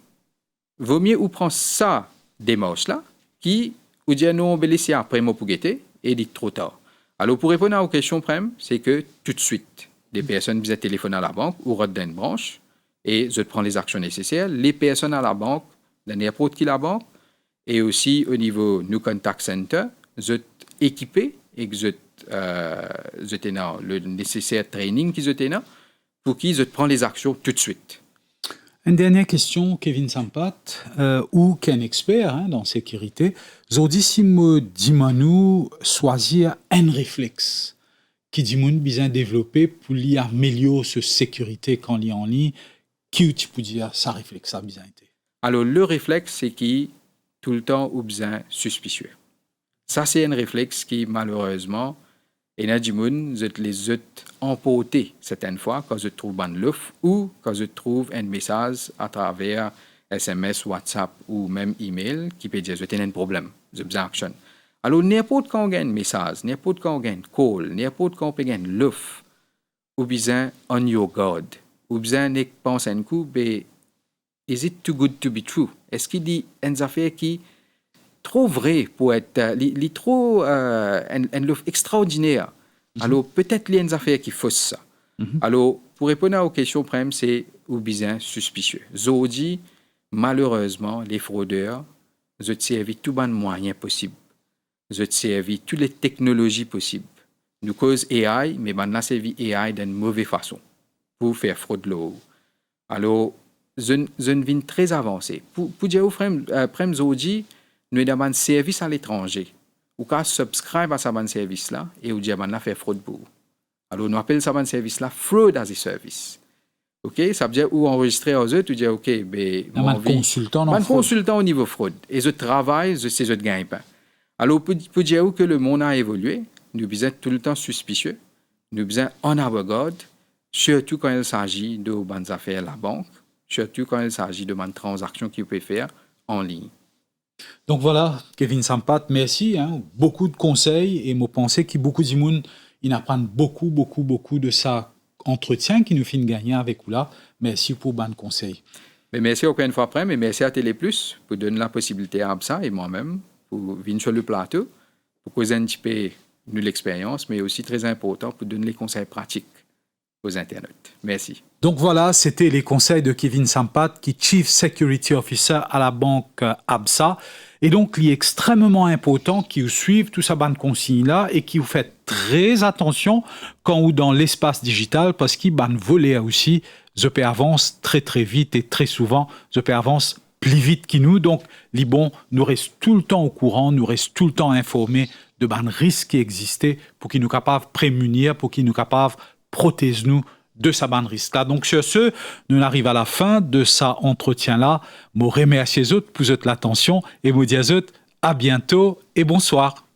vaut mieux ou prendre ça démarche là qui ou dire non on va laisser après moi pour guetter et dit trop tard. Alors pour répondre à vos questions, c'est que tout de suite des personnes viennent téléphoner à la banque ou rentrent dans une branche et je prends les actions nécessaires. Les personnes à la banque, dans n'importe qui la banque, et aussi au niveau New Contact Center, je équipé et que je le nécessaire training qu'ils ont pour qu'ils prennent les actions tout de suite. Une dernière question, Kevin Sampat, ou qu'un expert dans sécurité, aujourd'hui si me dit nous choisir un réflexe qui dit nous besoin développer pour lui améliorer cette sécurité quand il est en ligne, qui tu peux dire ça réflexe ça besoin été? Alors le réflexe c'est qui tout le temps ou besoin suspicieux. Ça c'est un réflexe qui malheureusement et Nadjimoun, je les ai emportés certaines fois quand je trouve un l'offre ou quand je trouve un message à travers SMS, WhatsApp ou même email qui peut dire je t'ai un problème, je besoin action. Alors n'importe quand on gagne un message, n'importe quand on gagne un call, n'importe quand on peut gagner l'offre, ou besoin on your guard, ou besoin de penser un coup, is it too good to be true? Est-ce qu'il dit une affaire qui trop vrai pour être trop une offre extraordinaire. Alors peut-être les affaires qui faussent ça. Alors pour répondre aux questions c'est ou bien suspicieux. Aujourd'hui malheureusement les fraudeurs ils servent tout bon moyen possible. Ils servent toutes les technologies possibles. Nous cause AI mais maintenant servi AI d'une mauvaise façon pour faire fraude là. Alors je viens très avancé. Pour dire aux frères aujourd'hui nous avons un service à l'étranger. Ou qu'à subscribe à ce service-là et ou dire là faire fraude pour vous. Alors nous appelons ce service-là fraud as a service. OK, ça veut dire ou enregistrer aux autres, tu dis OK, un consultant au niveau fraude et je travaille, c'est je gagne pas. Alors pour dire que le monde a évolué, nous besoin tout le temps suspicieux, nous besoin on our guard, surtout quand il s'agit de bonnes affaires à la banque, surtout quand il s'agit de bonnes transactions qu'il peut faire en ligne. Donc voilà, Kevin Sampat, merci. Beaucoup de conseils et moi pensais que beaucoup de monde ils apprennent beaucoup de ça entretien qui nous fait gagner avec vous là. Merci pour bon conseil. Mais merci encore une fois après, mais merci à Télé Plus pour donner la possibilité à ça et moi-même pour venir sur le plateau pour causer un petit peu de l'expérience, mais aussi très important pour donner les conseils pratiques aux internautes. Merci. Donc voilà, c'était les conseils de Kevin Sampat, qui est Chief Security Officer à la banque ABSA. Et donc, il est extrêmement important que vous suivez tout ça ban consigne-là et que vous faites très attention quand vous dans l'espace digital parce qu'il ban voler aussi, je peux avance très très vite et très souvent, je peux avance plus vite que nous. Donc, les bons nous reste tout le temps au courant, nous reste tout le temps informés de ban risques qui existent pour qu'ils nous capables de prémunir, pour qu'ils nous capables de protéger nous de sa ban risque-là. Donc, sur ce, nous arrivons à la fin de ça entretien-là. Je remercie les autres pour votre attention et je vous dis à bientôt et bonsoir.